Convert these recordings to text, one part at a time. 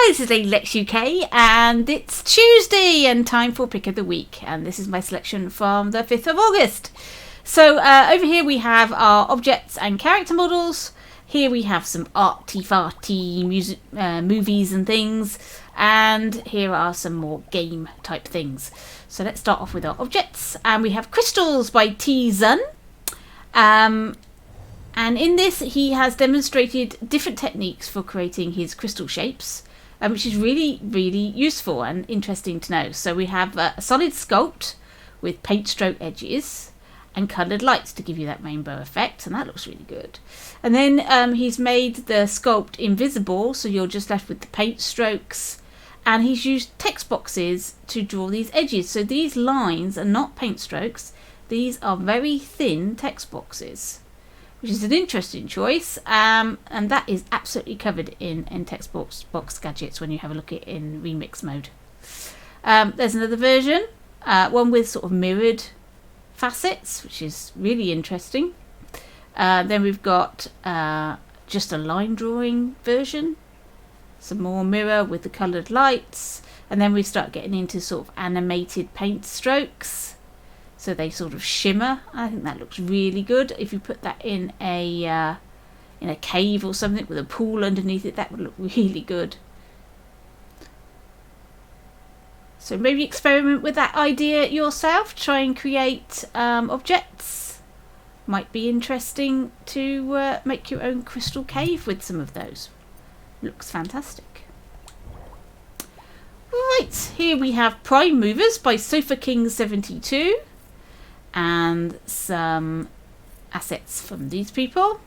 Hi, this is Lady Lex UK, and it's Tuesday and time for Pick of the Week, and this is my selection from the 5th of August. So over here we have our objects and character models. Here we have some arty-farty music, movies and things, and here are some more game type things. So let's start off with our objects, and we have Crystals by T. Zun. And in this he has demonstrated different techniques for creating his crystal shapes, which is really, really useful and interesting to know. So we have a solid sculpt with paint stroke edges and coloured lights to give you that rainbow effect, and that looks really good. And then he's made the sculpt invisible, so you're just left with the paint strokes, and he's used text boxes to draw these edges. So these lines are not paint strokes, these are very thin text boxes, which is an interesting choice, and that is absolutely covered in text box gadgets when you have a look at it in remix mode. There's another version, one with sort of mirrored facets, which is really interesting. Then we've got just a line drawing version, some more mirror with the coloured lights, and then we start getting into sort of animated paint strokes. So they sort of shimmer. I think that looks really good. If you put that in a cave or something with a pool underneath it, that would look really good. So maybe experiment with that idea yourself. Try and create objects. Might be interesting to make your own crystal cave with some of those. Looks fantastic. Right, here we have Prime Movers by Sofa King 72. And some assets from these people,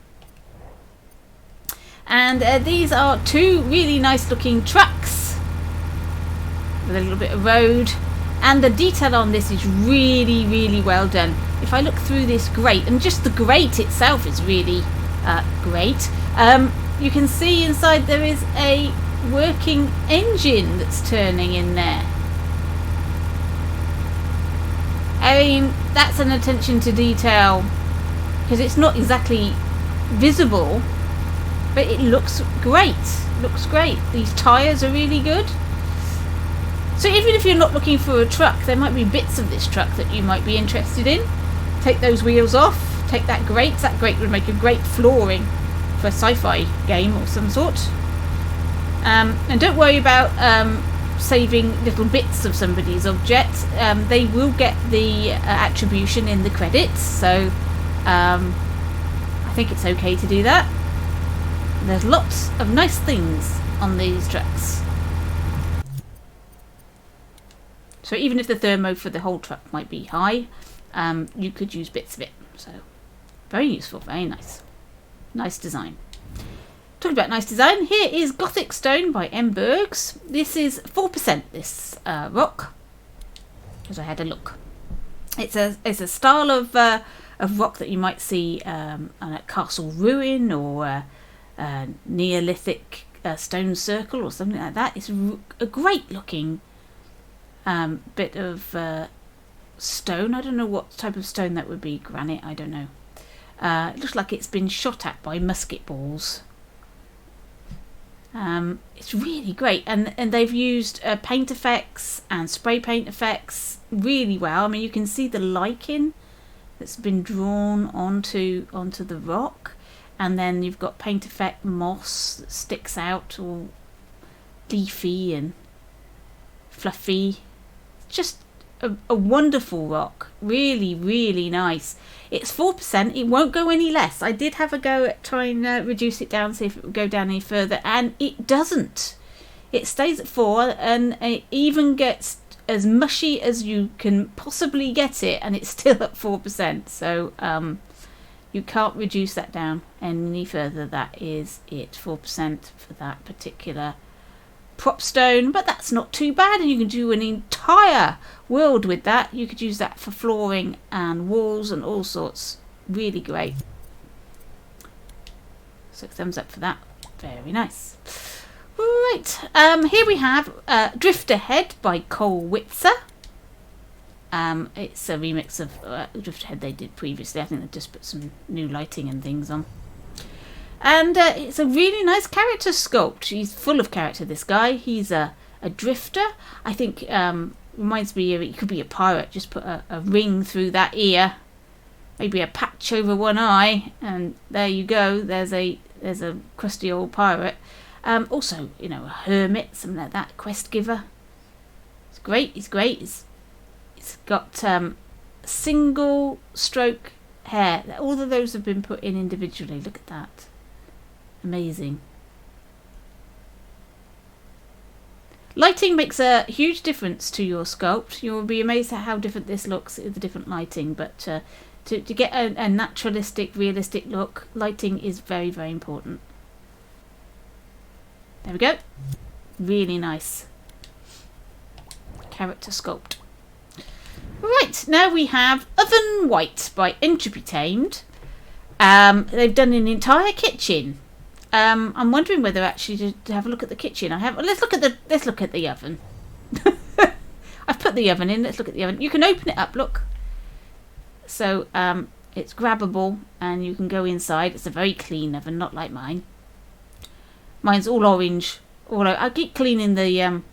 and these are two really nice looking trucks with a little bit of road, and the detail on this is really, really well done. If I look through this grate, and just the grate itself is really great, you can see inside there is a working engine that's turning in there. I mean, that's an attention to detail, because it's not exactly visible, but it looks great. Looks great. These tyres are really good. So even if you're not looking for a truck, there might be bits of this truck that you might be interested in. Take those wheels off, take that grate. That grate would make a great flooring for a sci-fi game or some sort. And don't worry about saving little bits of somebody's object. They will get the attribution in the credits, so I think it's okay to do that. There's lots of nice things on these trucks, so even if the thermo for the whole truck might be high, you could use bits of it. So very useful, very nice design. Talking about nice design, here is Gothic Stone by M. Bergs. This is 4%, this rock, because I had a look. It's a style of rock that you might see on a castle ruin or a Neolithic stone circle or something like that. It's a great looking bit of stone. I don't know what type of stone that would be. Granite, I don't know. It looks like it's been shot at by musket balls. It's really great, and they've used paint effects and spray paint effects really well. I mean, you can see the lichen that's been drawn onto the rock, and then you've got paint effect moss that sticks out, all leafy and fluffy. Just a wonderful rock, really, really nice. It's 4%, it won't go any less. I did have a go at trying to reduce it down, see if it would go down any further, and it doesn't. It stays at 4, and it even gets as mushy as you can possibly get it, and it's still at 4%. So you can't reduce that down any further. That is it, 4% for that particular prop stone, but that's not too bad, and you can do an entire world with that. You could use that for flooring and walls and all sorts. Really great. So thumbs up for that. Very nice. Right, here we have Drift Ahead by Cole Witzer. It's a remix of Drift Ahead they did previously. I think they just put some new lighting and things on. And it's a really nice character sculpt. He's full of character, this guy. He's a drifter. I think reminds me of, he could be a pirate. Just put a ring through that ear. Maybe a patch over one eye. And there you go. There's a crusty old pirate. Also, you know, a hermit, something like that. Quest giver. It's great. He's great. It's got single stroke hair. All of those have been put in individually. Look at that. Amazing. Lighting makes a huge difference to your sculpt. You'll be amazed at how different this looks with the different lighting, but to get a naturalistic, realistic look, lighting is very, very important. There we go. Really nice character sculpt. Right, now we have Oven White by Entropy Tamed. They've done an entire kitchen. I'm wondering whether actually to have a look at the kitchen. Let's look at the oven. I've put the oven in. Let's look at the oven. You can open it up. Look. So it's grabbable, and you can go inside. It's a very clean oven, not like mine. Mine's all orange. I keep cleaning the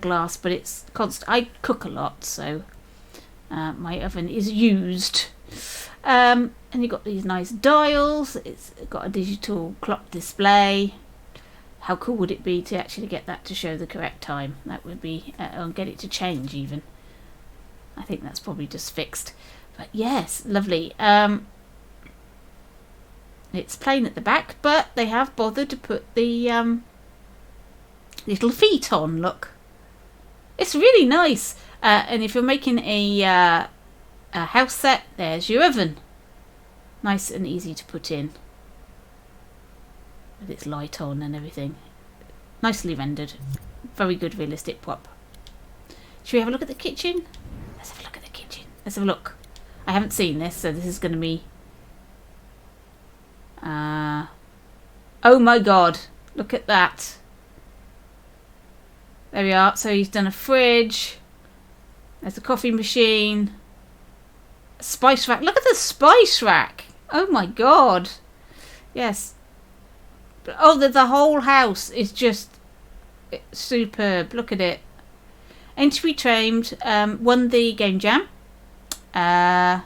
glass, but it's constant. I cook a lot, so my oven is used. And you've got these nice dials. It's got a digital clock display. How cool would it be to actually get that to show the correct time? That would be, or get it to change even. I think that's probably just fixed. But yes, lovely. It's plain at the back, but they have bothered to put the little feet on, look. It's really nice. And if you're making a house set, there's your oven. Nice and easy to put in. With its light on and everything. Nicely rendered. Very good realistic prop. Should we have a look at the kitchen? Let's have a look at the kitchen. Let's have a look. I haven't seen this, so this is going to be... oh my god. Look at that. There we are. So he's done a fridge. There's a coffee machine. A spice rack. Look at the spice rack. Oh my god. Yes. Oh, the whole house is just superb. Look at it. Entropy Tamed won the game jam. Enter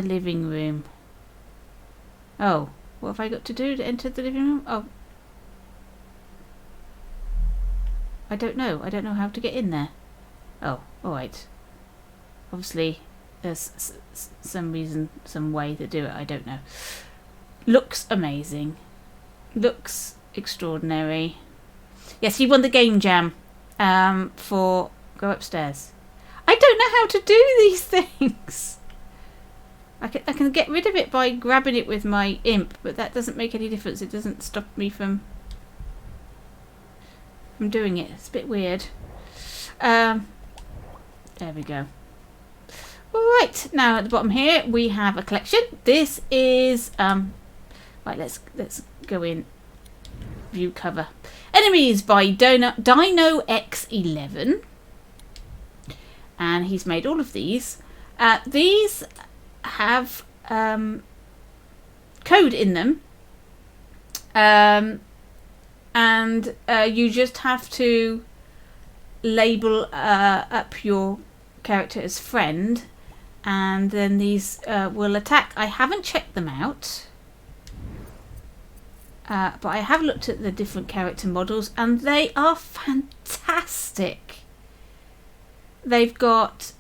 living room. Oh, what have I got to do to enter the living room? Oh, I don't know. I don't know how to get in there. Oh, alright. Obviously, there's some reason, some way to do it. I don't know. Looks amazing. Looks extraordinary. Yes, he won the game jam for... Go upstairs. I don't know how to do these things. I can get rid of it by grabbing it with my imp, but that doesn't make any difference. It doesn't stop me from doing it. It's a bit weird. There we go. Alright, now at the bottom here we have a collection. This is right, let's go in view cover. Enemies by Dino X11. And he's made all of these. These have code in them. And you just have to label up your character as friend, and then these will attack. I haven't checked them out, but I have looked at the different character models, and they are fantastic. They've got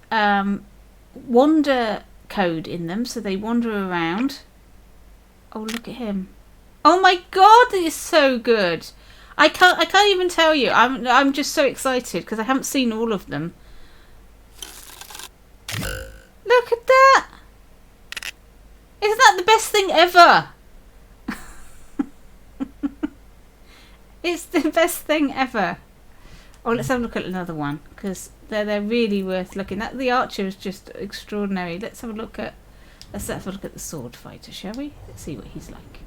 wander code in them, so they wander around. Oh, look at him. Oh my god, it is so good. I can't even tell you. I'm just so excited because I haven't seen all of them. Look at that. Isn't that the best thing ever? It's the best thing ever. Oh, let's have a look at another one because they're really worth looking at. The archer is just extraordinary. Let's have a look at the sword fighter, shall we? Let's see what he's like.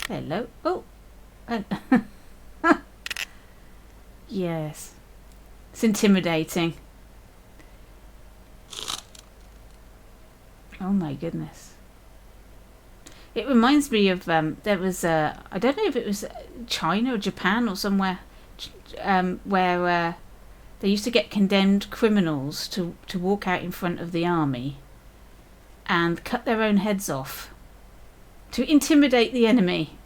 Hello. Oh. Yes. It's intimidating. Oh my goodness. It reminds me of there was I don't know if it was China or Japan or somewhere where they used to get condemned criminals to walk out in front of the army and cut their own heads off to intimidate the enemy.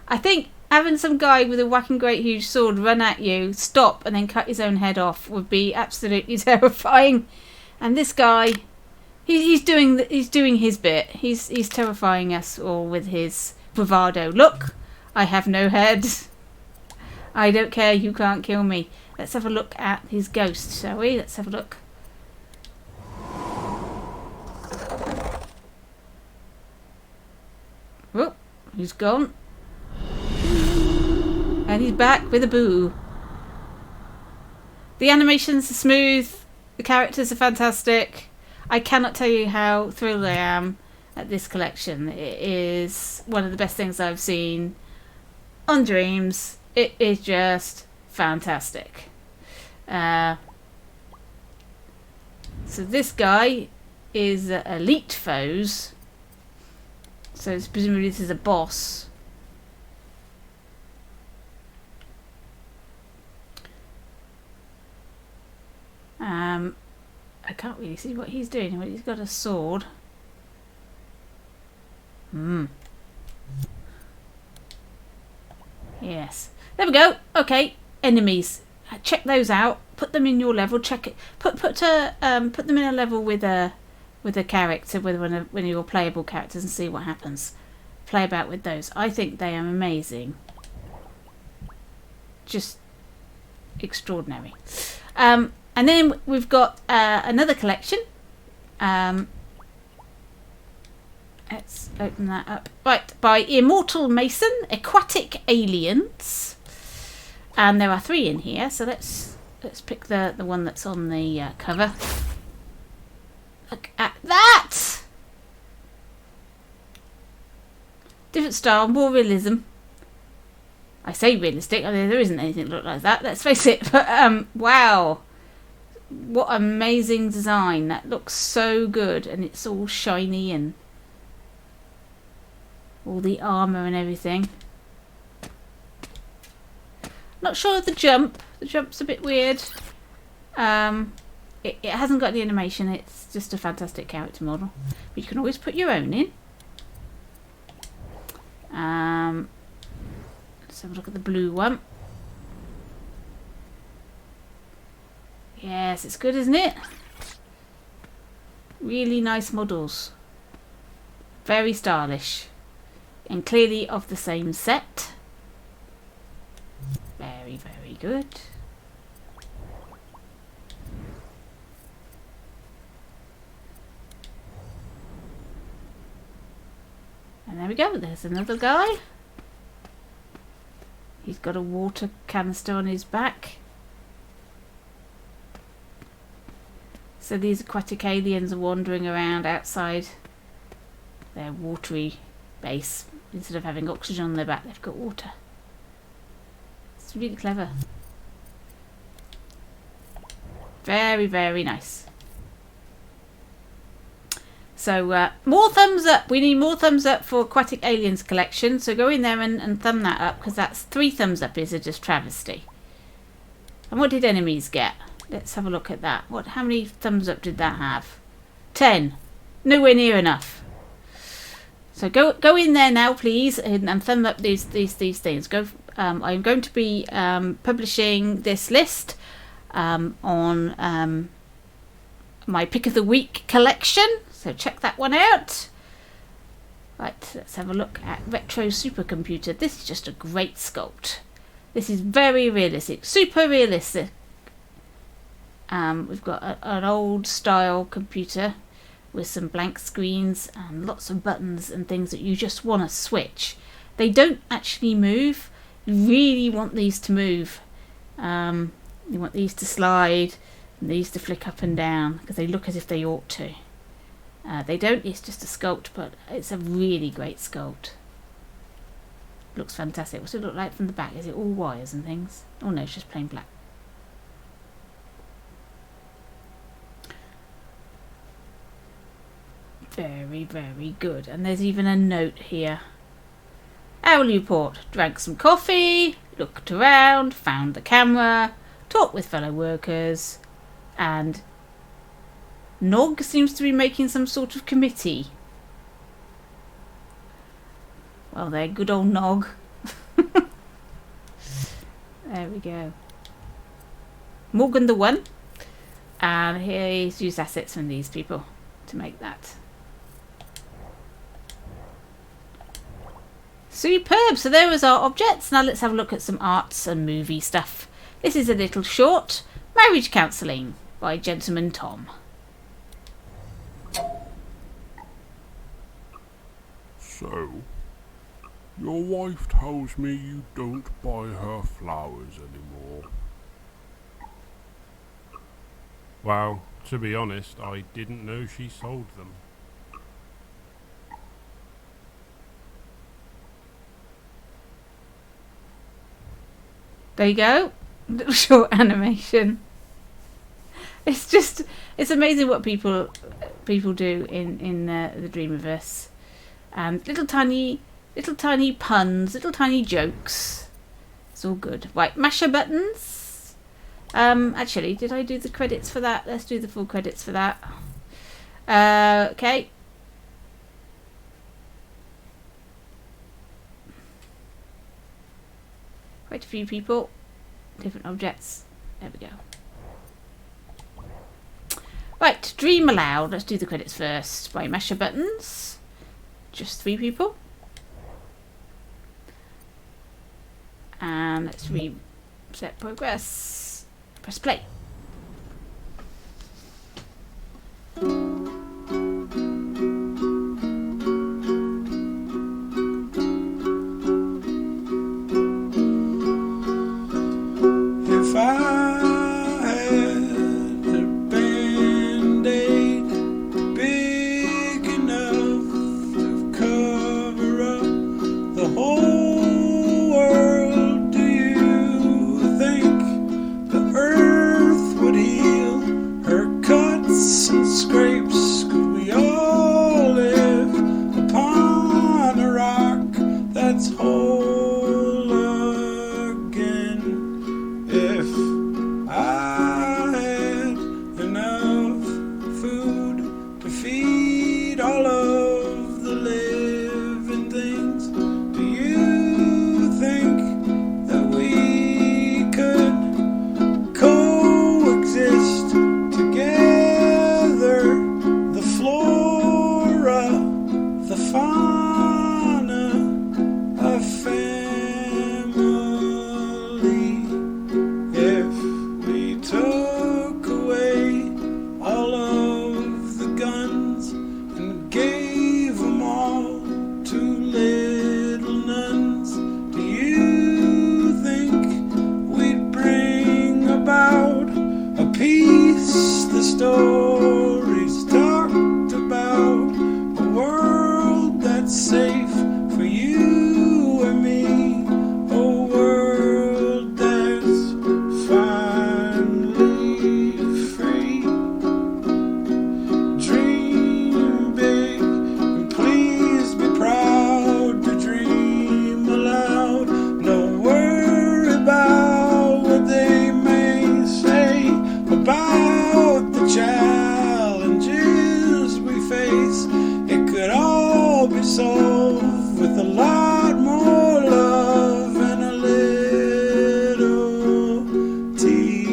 I think having some guy with a whacking great huge sword run at you, stop, and then cut his own head off would be absolutely terrifying. And this guy, he's doing his bit. He's terrifying us all with his bravado. Look, I have no head. I don't care. You can't kill me. Let's have a look at his ghost, shall we? Let's have a look. Oh, he's gone. And he's back with a boo. The animations are smooth. The characters are fantastic. I cannot tell you how thrilled I am at this collection. It is one of the best things I've seen on Dreams. It is just fantastic. So this guy is Elite Foes. So it's presumably this is a boss. I can't really see what he's doing, but he's got a sword. Yes. There we go. Okay, enemies. Check those out. Put them in your level. Check it. Put them in a level with a character, with one of your playable characters, and see what happens. Play about with those. I think they are amazing. Just extraordinary. And then we've got another collection. Let's open that up. Right, by Immortal Mason, Aquatic Aliens. And there are 3 in here, so let's pick the one that's on the cover. Look at that! Different style, more realism. I say realistic, I mean, there isn't anything that looks like that, let's face it. But wow! What amazing design. That looks so good, and it's all shiny and all the armour and everything. Not sure of the jump. The jump's a bit weird. It hasn't got the animation. It's just a fantastic character model. But you can always put your own in. Let's have a look at the blue one. Yes, it's good, isn't it? Really nice models. Very stylish. And clearly of the same set. Very, very good. And there we go. There's another guy. He's got a water canister on his back. So these aquatic aliens are wandering around outside their watery base. Instead of having oxygen on their back, they've got water. It's really clever. Very, very nice. So more thumbs up. We need more thumbs up for Aquatic Aliens collection. So go in there and thumb that up, because that's 3 thumbs up is a just travesty. And what did enemies get? Let's have a look at that. How many thumbs up did that have? 10. Nowhere near enough. So go in there now, please, and thumb up these things. I'm going to be publishing this list on my pick of the week collection. So check that one out. Right, let's have a look at Retro Supercomputer. This is just a great sculpt. This is very realistic, super realistic. We've got an old style computer with some blank screens and lots of buttons and things that you just want to switch. They don't actually move. You really want these to move. You want these to slide and these to flick up and down, because they look as if they ought to. They don't, it's just a sculpt, but it's a really great sculpt. Looks fantastic. What's it look like from the back? Is it all wires and things? Oh no, it's just plain black. Very, very good. And there's even a note here. Our report. Drank some coffee, looked around, found the camera, talked with fellow workers, and Nog seems to be making some sort of committee. Well, there, good old Nog. There we go. Morgan the One. And he's used assets from these people to make that. Superb. So there was our objects. Now let's have a look at some arts and movie stuff. This is a little short. Marriage Counselling by Gentleman Tom. So, your wife tells me you don't buy her flowers anymore. Well, to be honest, I didn't know she sold them. There you go. Little short animation. It's amazing what people do in the Dreamiverse. And little tiny puns, little tiny jokes. It's all good. Right, masher buttons. Actually, did I do the credits for that? Let's do the full credits for that. Okay. Quite a few people, different objects. There we go. Right, Dream Aloud. Let's do the credits first. By Masher Buttons. Just 3 people. And let's reset progress. Press play. If I had a Band-Aid big enough to cover up the whole world, do you think the earth would heal her cuts and scrapes? Could we all live upon a rock that's whole again? If I had enough food to feed all of the living things, do you think that we could coexist together? The flora, the fauna, a family. If we took away all of the guns and gave them all to little nuns, do you think we'd bring about a peace the stories talked about? A world that's safe for you and me, a world that's finally free. Dream big and please be proud to dream aloud. Don't worry about what they may say about the challenges we face. It could all be solved with a lot more love and a little TLC.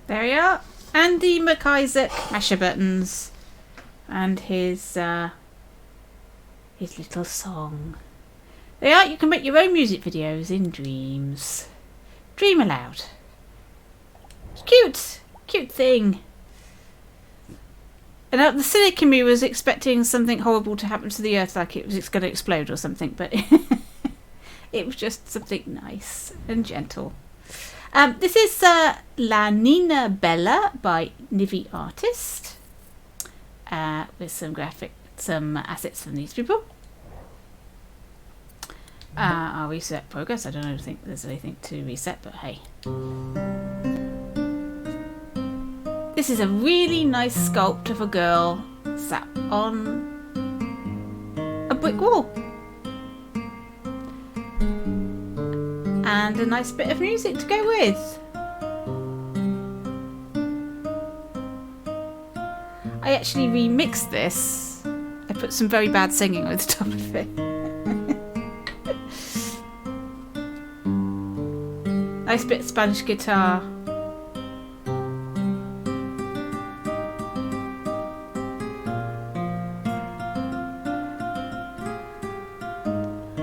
There you are. Andy McIsaac, Masher Buttons, and his little song. There you are. You can make your own music videos in Dreams. Dream Aloud. It's cute thing. And the cynic in me was expecting something horrible to happen to the earth, like it's going to explode or something, but it was just something nice and gentle. This is La Nina Bella by Nivi Artist, with some graphic collect some assets from these people. I'll reset progress. I don't think there's anything to reset, but hey. This is a really nice sculpt of a girl sat on a brick wall. And a nice bit of music to go with. I actually remixed this. I put some very bad singing over the top of it. Nice bit of Spanish guitar.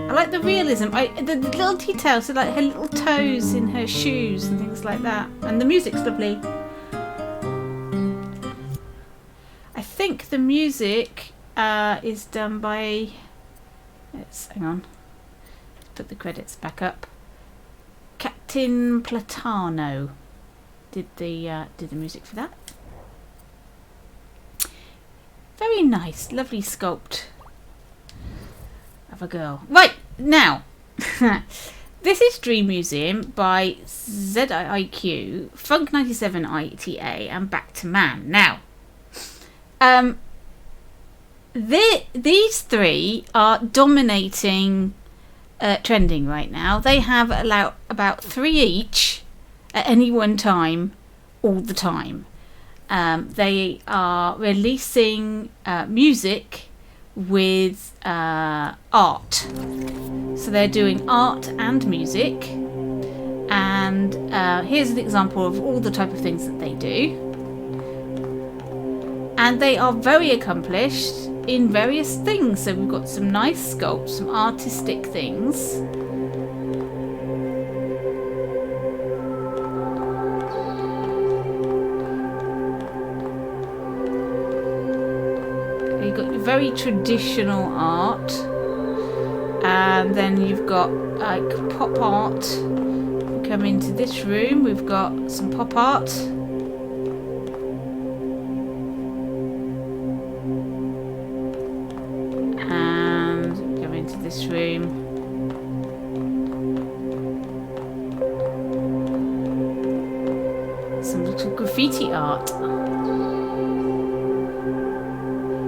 I like the realism. The little details, so like her little toes in her shoes and things like that. And the music's lovely. I think the music is done by... hang on. Let's put the credits back up. Captain Platano did the music for that. Very nice, lovely sculpt of a girl. Right, now, this is Dream Museum by ZIIQ, Funk 97 ITA, and Back to Man. Now, these three are dominating trending right now. They have about 3 each at any one time, all the time. They are releasing music with art. So they're doing art and music. And here's an example of all the type of things that they do. And they are very accomplished in various things. So we've got some nice sculpts, some artistic things. You've got very traditional art, and then you've got like pop art. We come into this room, we've got some pop art. This room. Some little graffiti art.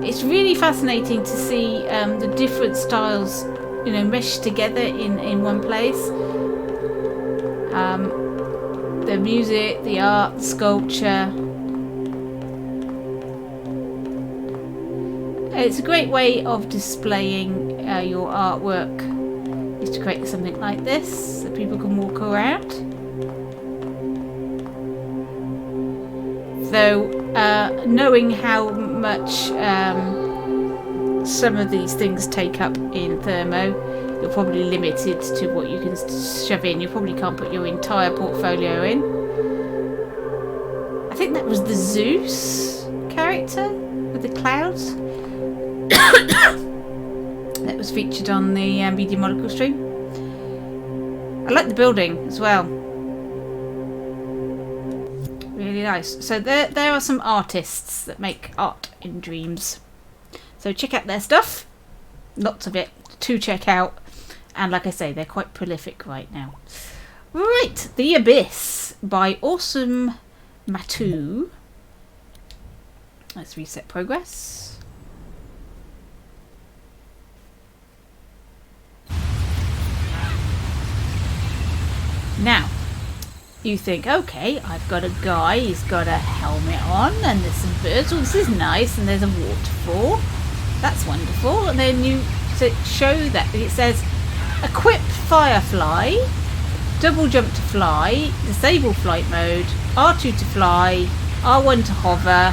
It's really fascinating to see the different styles, meshed together in one place. The music, the art, the sculpture. It's a great way of displaying your artwork, is to create something like this that people can walk around. Though knowing how much some of these things take up in Thermo, you're probably limited to what you can shove in. You probably can't put your entire portfolio in. I think that was the Zeus character with the clouds. That was featured on the Media Molecule stream. I like the building as well. Really nice. So there are some artists that make art in Dreams. So check out their stuff. Lots of it to check out. And like I say, they're quite prolific right now. Right, The Abyss by Awesome Matu. Let's reset progress. Now, you think, okay, I've got a guy, he's got a helmet on, and there's some birds, oh, this is nice, and there's a waterfall. That's wonderful. And then you show that it says, equip Firefly, double jump to fly, disable flight mode, R2 to fly, R1 to hover,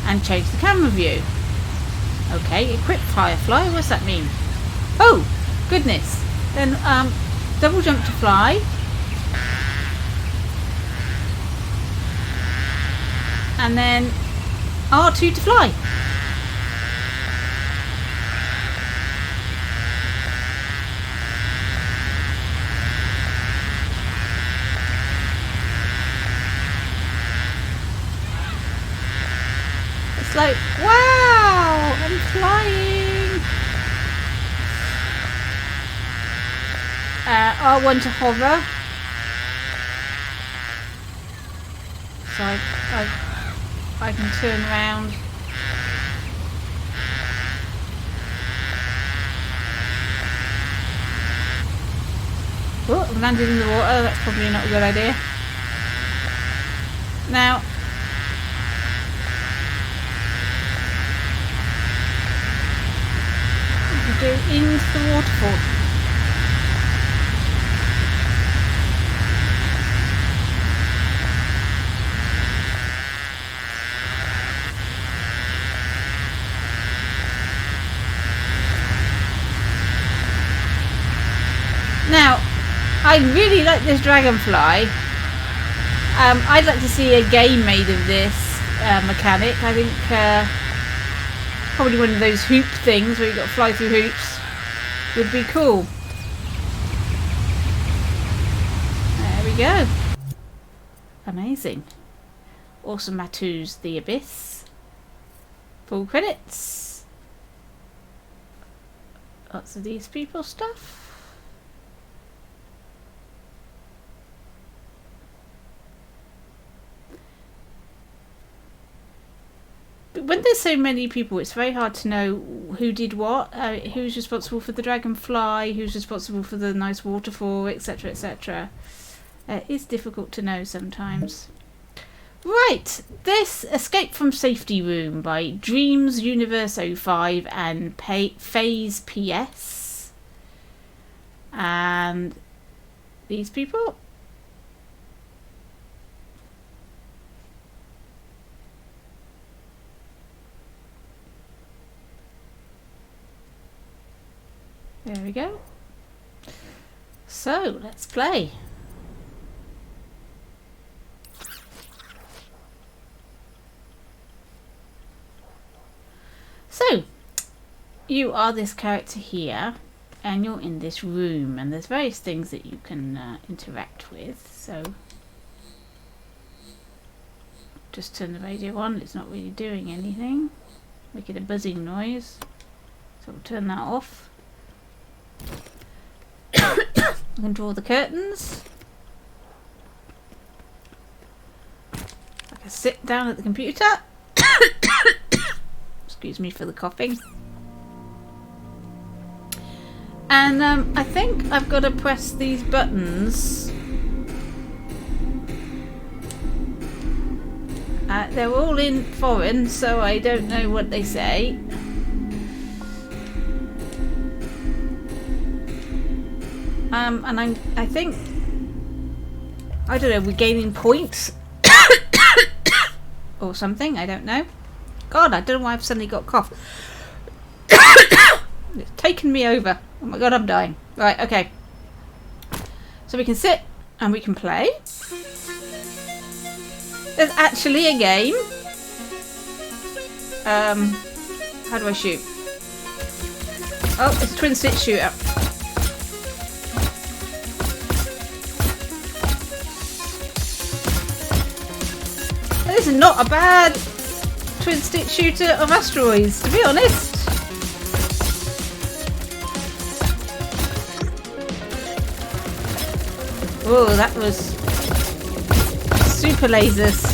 and change the camera view. Okay, equip Firefly, what's that mean? Oh, goodness. Then double jump to fly. And then R2 to fly. It's like, wow, I'm flying. R1 to hover. So I can turn around. Oh, I've landed in the water. That's probably not a good idea. Now, we go into the waterfall. Now, I really like this dragonfly. I'd like to see a game made of this mechanic. I think probably one of those hoop things where you've got to fly through hoops would be cool. There we go. Amazing. Awesome Matu's The Abyss. Full credits. Lots of these people stuff. But when there's so many people, it's very hard to know who did what, who's responsible for the dragonfly, who's responsible for the nice waterfall, etc, etc. It's difficult to know sometimes. Right, this Escape from Safety Room by Dreams Universe 05 and Phase PS. And these people. There we go. So, let's play. So, you are this character here, and you're in this room, and there's various things that you can interact with. So, just turn the radio on. It's not really doing anything. Making a buzzing noise. So, we'll turn that off. I can draw the curtains. I can sit down at the computer. Excuse me for the coughing. And I think I've got to press these buttons. They're all in foreign, so I don't know what they say. And I think, I don't know, we're gaining points or something, I don't know. God, I don't know why I've suddenly got a cough. It's taken me over. Oh my god, I'm dying. Right, okay. So we can sit and we can play. There's actually a game. How do I shoot? Oh, it's a twin stick shooter. This is not a bad twin stick shooter of asteroids, to be honest. Oh, that was super lasers.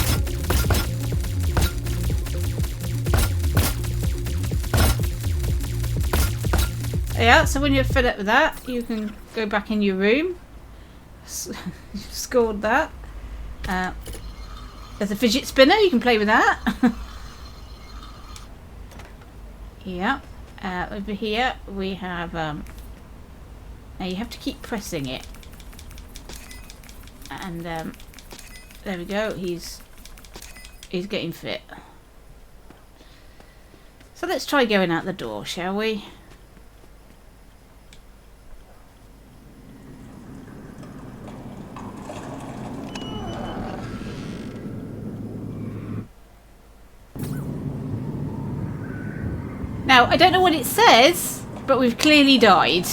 Yeah, so when you're fed up with that, you can go back in your room. You've scored that. There's a fidget spinner, you can play with that. Yeah. Over here we have now you have to keep pressing it. And there we go, he's getting fit. So let's try going out the door, shall we? Now, I don't know what it says, but we've clearly died.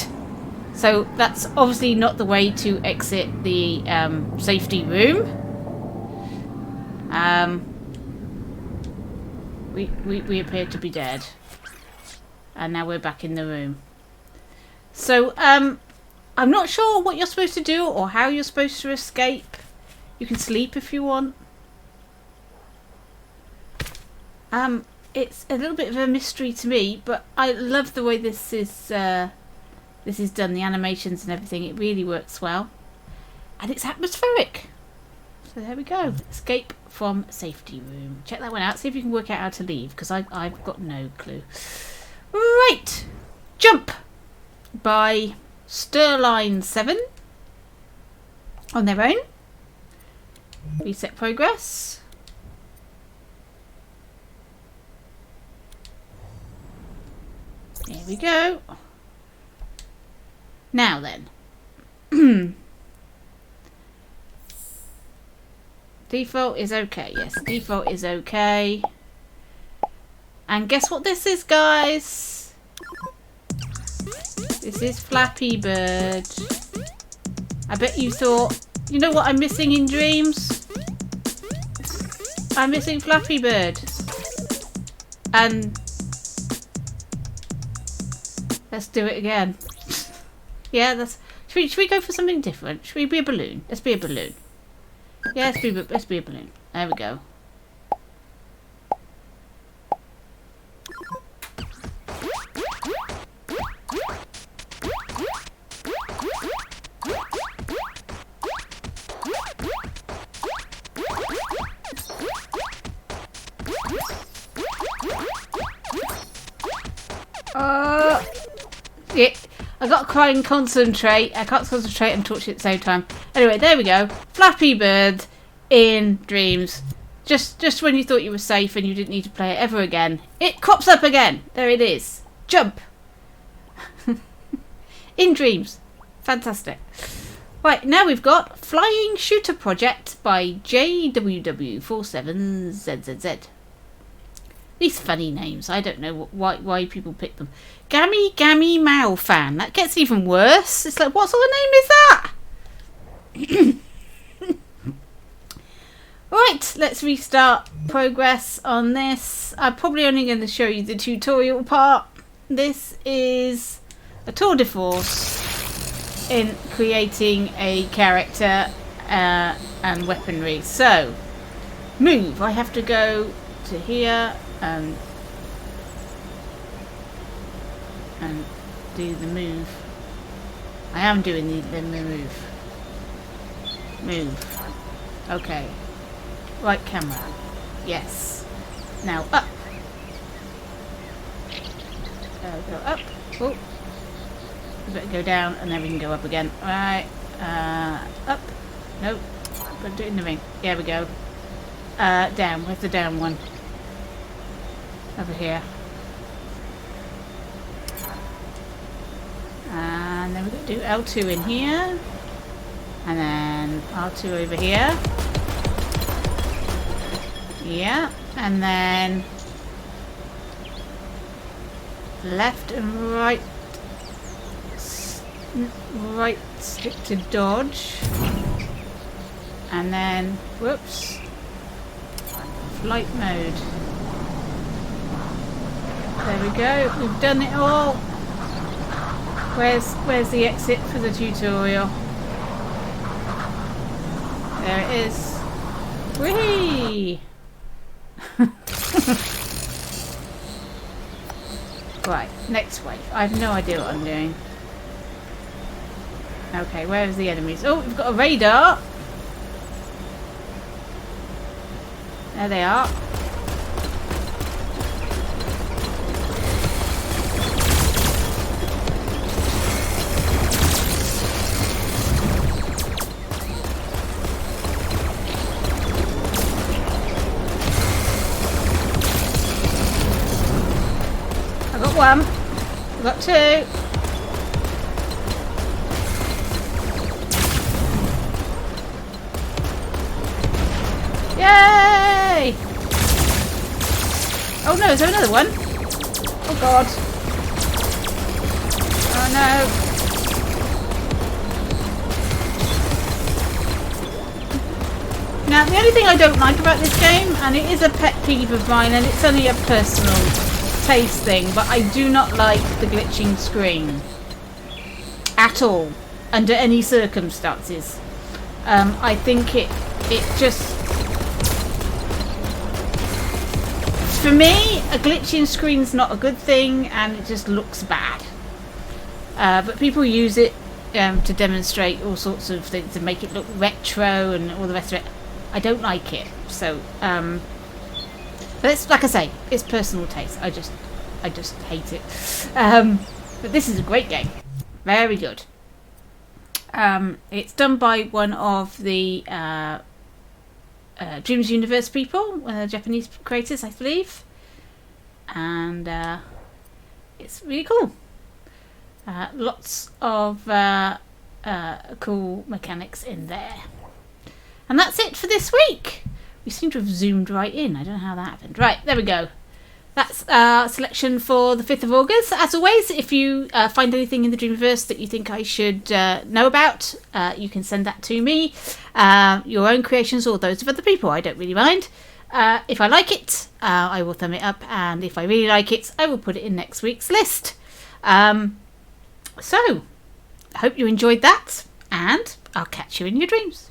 So that's obviously not the way to exit the safety room. We appear to be dead. And now we're back in the room. So, I'm not sure what you're supposed to do or how you're supposed to escape. You can sleep if you want. It's a little bit of a mystery to me, but I love the way this is done. The animations and everything, it really works well, and it's atmospheric. So there we go. Escape from safety room. Check that one out. See if you can work out how to leave, because I've got no clue. Right, Jump by Sterline 7 on their own. Reset progress. There we go. Now then. Default is okay. Yes, default is okay. And guess what this is, guys? This is Flappy Bird. I bet you thought, you know what I'm missing in Dreams? I'm missing Flappy Bird. And let's do it again. Yeah, that's. Should we go for something different? Should we be a balloon? Let's be a balloon. Yeah, let's be a balloon. There we go. Yeah, I got to try and concentrate. I can't concentrate and touch it at the same time. Anyway, there we go. Flappy Bird in Dreams. Just when you thought you were safe and you didn't need to play it ever again, it crops up again. There it is. Jump. In Dreams. Fantastic. Right, now we've got Flying Shooter Project by JWW47ZZZ. These funny names. I don't know why people pick them. Gammy Mao Fan. That gets even worse. It's like, what sort of name is that? Right, let's restart progress on this. I'm probably only going to show you the tutorial part. This is a tour de force in creating a character and weaponry. So, move. I have to go to here and do the move. I am doing the move. Move. Okay. Right camera. Yes. Now up. Go up. Oh. We better go down and then we can go up again. Alright. Up. Nope. Gotta do it in the ring. There we go. Down. Where's the down one? Over here. And then we're going to do L2 in here. And then R2 over here. Yeah. And then left and right. Right stick to dodge. And then, whoops. Flight mode. There we go. We've done it all. Where's the exit for the tutorial? There it is. Whee! Right, next wave. I have no idea what I'm doing. Okay, where is the enemies? Oh, we've got a radar. There they are. I got one. I got two. Yay! Oh no, is there another one? Oh god. Oh no. Now, the only thing I don't like about this game, and it is a pet peeve of mine, and it's only a personal taste thing, but I do not like the glitching screen. At all. under any circumstances. I think it just, for me, a glitching screen's not a good thing, and it just looks bad. But people use it to demonstrate all sorts of things, to make it look retro and all the rest of it. I don't like it. So, but it's, like I say, it's personal taste. I just hate it. But this is a great game. Very good. It's done by one of the Dreams Universe people, Japanese creators, I believe. And it's really cool. Lots of cool mechanics in there. And that's it for this week. We seem to have zoomed right in. I don't know how that happened. Right, there we go. That's our selection for the 5th of August. As always, if you find anything in the Dreamverse that you think I should know about, you can send that to me. Your own creations or those of other people, I don't really mind. If I like it, I will thumb it up. And if I really like it, I will put it in next week's list. So, I hope you enjoyed that. And I'll catch you in your dreams.